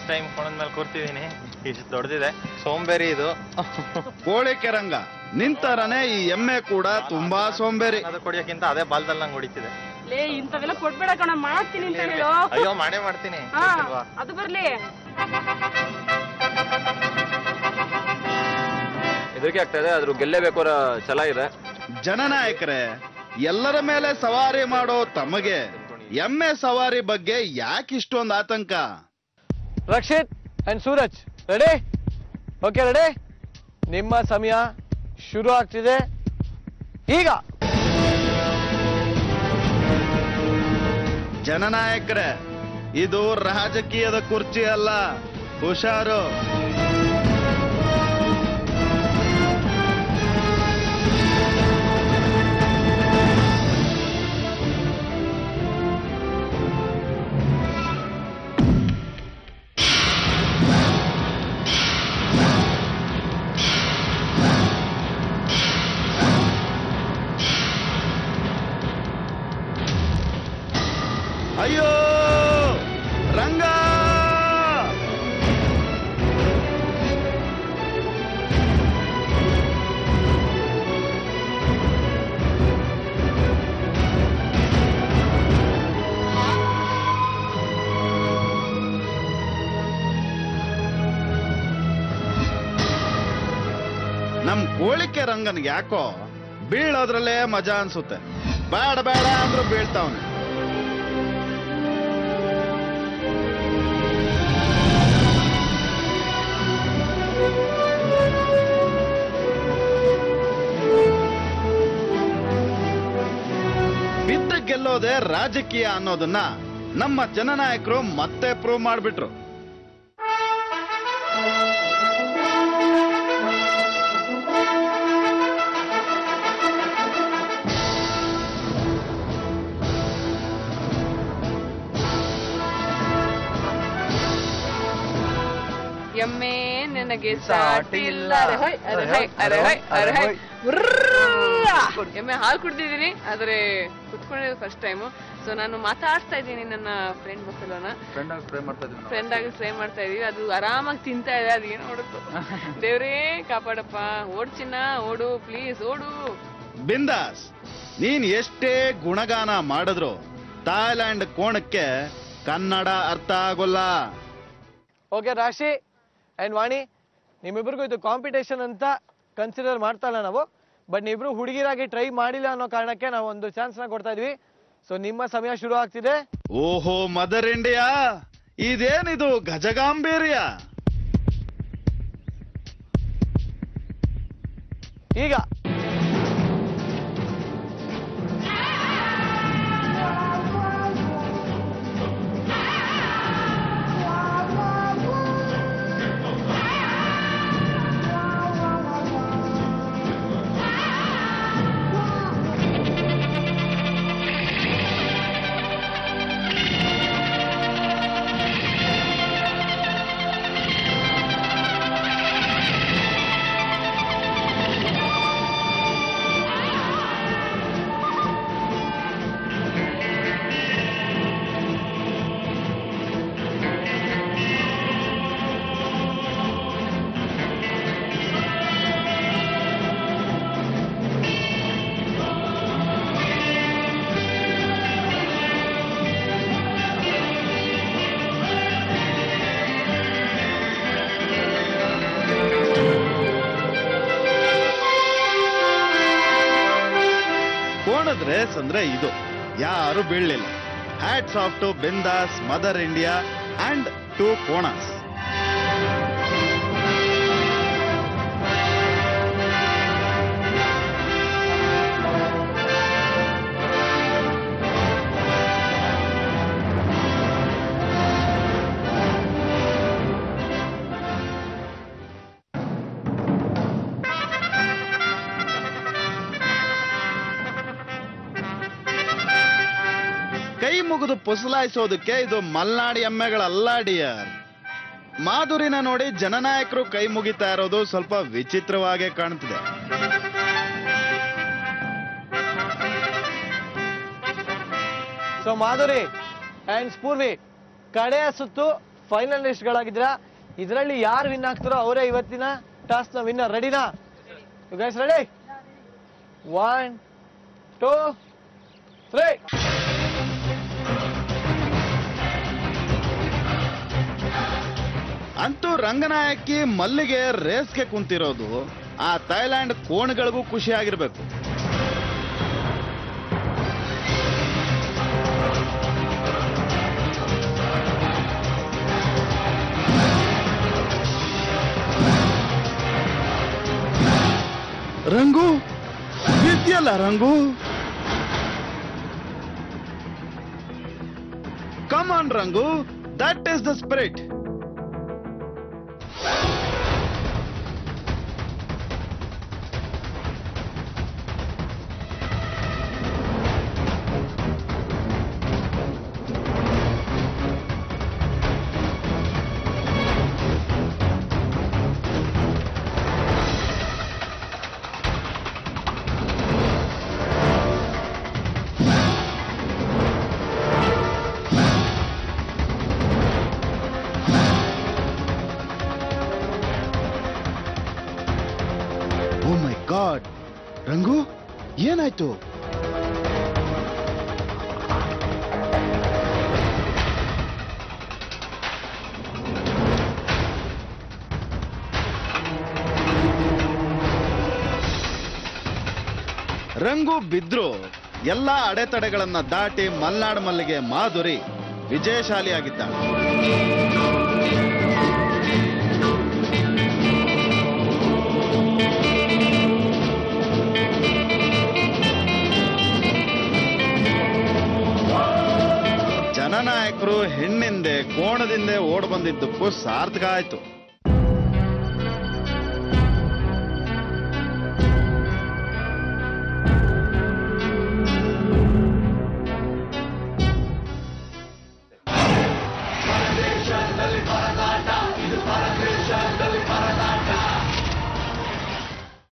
First time ಕೋಣದ ಮೇಲೆ ಕೂರ್ತಿದೀನಿ. ಇಷ್ಟು ದೊಡ್ಡದಿದೆ, ಸೋಂಬೇರಿ ಇದು. ಕೋಳಿಕೆ ರಂಗ ನಿಂತರನೆ ಈ ಎಮ್ಮೆ ಕೂಡ ತುಂಬಾ ಸೋಂಬೇರಿ. ಅದು ಕುಡಿಯೋಕ್ಕಿಂತ ಅದೇ ಬಾಲ್ದಲ್ಲಿ ನಂಗೆ ಹೊಡಿತಿದೆ. ಲೇ ಇಂಥವೆಲ್ಲ ಕೊಡ್ಬೇಡ ಕಣ, ಮಾಡ್ತೀನಿ ಅಂತ ಹೇಳು. ಅಯ್ಯೋ ಮಾಡೇ ಮಾಡ್ತೀನಿ. ಅದು ಬರ್ಲಿ. ಹೆದರಿಕೆ ಆಗ್ತಾ ಇದೆ, ಆದ್ರೂ ಗೆಲ್ಲೇಬೇಕು ಛಲ ಇದೆ. ಜನನಾಯಕರೇ, ಎಲ್ಲರ ಮೇಲೆ ಸವಾರಿ ಮಾಡೋ ತಮಗೆ ಎಮ್ಮೆ ಸವಾರಿ ಬಗ್ಗೆ ಯಾಕೆ ಇಷ್ಟೊಂದು ಆತಂಕ? Rakshit and Suraj ready? Okay ready? ನಿಮ್ಮ ಸಮಯ ಶುರು ಆಗ್ತಿದೆ ಈಗ. ಜನನಾಯಕರೇ, ಇದು ರಾಜಕೀಯದ ಕುರ್ಚಿ ಅಲ್ಲ, ಹುಷಾರು. ಅಯ್ಯೋ ರಂಗ! ನಮ್ ಕೋಳಿಕೆ ರಂಗನ್ಗೆ ಯಾಕೋ ಬೀಳೋದ್ರಲ್ಲೇ ಮಜಾ ಅನ್ಸುತ್ತೆ. ಬೇಡ ಬೇಡ ಅಂದ್ರೂ ಬೀಳ್ತಾವನೆ. ಬಿದ್ದ ಗೆಲ್ಲೋದೇ ರಾಜಕೀಯ ಅನ್ನೋದನ್ನ ನಮ್ಮ ಜನನಾಯಕರು ಮತ್ತೆ ಪ್ರೂವ್ ಮಾಡ್ಬಿಟ್ರು. ಎಮ್ಮೆ ನನಗೆ ಸಾಟಿಲ್ಲ. ಎಮ್ಮೆ ಹಾಲು ಕುಡ್ದಿದ್ದೀನಿ, ಆದ್ರೆ ಕುತ್ಕೊಂಡಿರೋದು ಫಸ್ಟ್ ಟೈಮು. ಸೊ ನಾನು ಮಾತಾಡ್ತಾ ಇದ್ದೀನಿ ನನ್ನ ಫ್ರೆಂಡ್ ಬಫೆಲೋನ. ಫ್ರೆಂಡ್ ಆಗಿ ಟ್ರೈ ಮಾಡ್ತಾ ಇದೀವಿ. ಅದು ಆರಾಮಾಗಿ ತಿಂತಾ ಇದೆ. ಅದು ಏನು ಓಡುತ್ತೋ ದೇವ್ರೇ ಕಾಪಾಡಪ್ಪ. ಓಡ್ ಚಿನ್ನ, ಓಡು ಪ್ಲೀಸ್, ಓಡು. ಬಿಂದಾಸ್, ನೀನ್ ಎಷ್ಟೇ ಗುಣಗಾನ ಮಾಡಿದ್ರು ಥಾಯ್ಲ್ಯಾಂಡ್ ಕೋಣಕ್ಕೆ ಕನ್ನಡ ಅರ್ಥ ಆಗೋಲ್ಲ. ಓಕೆ ರಾಶಿ ಅಂಡ್ ವಾಣಿ, ನಿಮ್ಮಿಬ್ರಿಗೂ ಇದು ಕಾಂಪಿಟೇಷನ್ ಅಂತ ಕನ್ಸಿಡರ್ ಮಾಡ್ತಾ ಇಲ್ಲ ನಾವು. ಬಟ್ ನೀವಿಬ್ರು ಹುಡುಗಿರಾಗಿ ಟ್ರೈ ಮಾಡಿಲ್ಲ ಅನ್ನೋ ಕಾರಣಕ್ಕೆ ನಾವು ಒಂದು ಚಾನ್ಸ್ ನ ಕೊಡ್ತಾ ಇದೀವಿ. ಸೊ ನಿಮ್ಮ ಸಮಯ ಶುರು ಆಗ್ತಿದೆ. ಓಹೋ ಮದರ್ ಇಂಡಿಯಾ, ಇದೇನಿದು ಗಜಗಾಂಭೀರ್ಯ! ಈಗ ರೇಸ್ ಅಂದ್ರೆ ಇದು, ಯಾರು ಬೀಳಲಿಲ್ಲ. Hats off to Bindaas, mother India and to ಕೋಣಾಸ್. ಕೈ ಮುಗಿದು ಪುಸಲಾಯಿಸೋದಕ್ಕೆ ಇದು ಮಲ್ನಾಡಿ ಎಮ್ಮೆಗಳಲ್ಲ ಡಿಯರ್. ಮಾಧುರಿನ ನೋಡಿ ಜನನಾಯಕರು ಕೈ ಮುಗಿತಾ ಇರೋದು ಸ್ವಲ್ಪ ವಿಚಿತ್ರವಾಗೇ ಕಾಣ್ತಿದೆ. ಸೊ ಮಾಧುರಿ ಅಂಡ್ ಸ್ಪೂರ್ವಿ, ಕಡೆಯ ಸುತ್ತು ಫೈನಲಿಸ್ಟ್ಗಳಾಗಿದ್ದೀರಾ. ಇದರಲ್ಲಿ ಯಾರು ವಿನ್ ಆಗ್ತಾರೋ ಅವರೇ ಇವತ್ತಿನ ಟಾಸ್ಕ್ ನ ವಿನ್ನರ್. ರೆಡಿನಾ ಯು ಗೈಸ್? ರೆಡಿ? 1 2 3. ಅಂತೂ ರಂಗನಾಯಕಿ ಮಲ್ಲಿಗೆ ರೇಸ್ಗೆ ಕುಂತಿರೋದು ಆ ಥೈಲ್ಯಾಂಡ್ ಕೋಣಗಳಿಗೂ ಖುಷಿ ಆಗಿರ್ಬೇಕು. ರಂಗು ಬಿದ್ಯಲ್ಲ Rangu. Come on Rangu, that is the spirit. Oh my god, Rangu ಏನಾಯ್ತು? ರಂಗು ಬಿದ್ರು ಎಲ್ಲಾ ಅಡೆತಡೆಗಳನ್ನ ದಾಟಿ ಮಲ್ನಾಡ್ ಮಲ್ಲಿಗೆ ಮಾಧುರಿ ವಿಜಯಶಾಲಿಯಾಗಿದ್ದಾಳೆ. ಜನನಾಯಕರು ಹೆಣ್ಣಿಂದೆ ಕೋಣದಿಂದೆ ಓಡ್ ಬಂದಿದ್ದಕ್ಕೂ ಸಾರ್ಥಕ ಆಯ್ತು.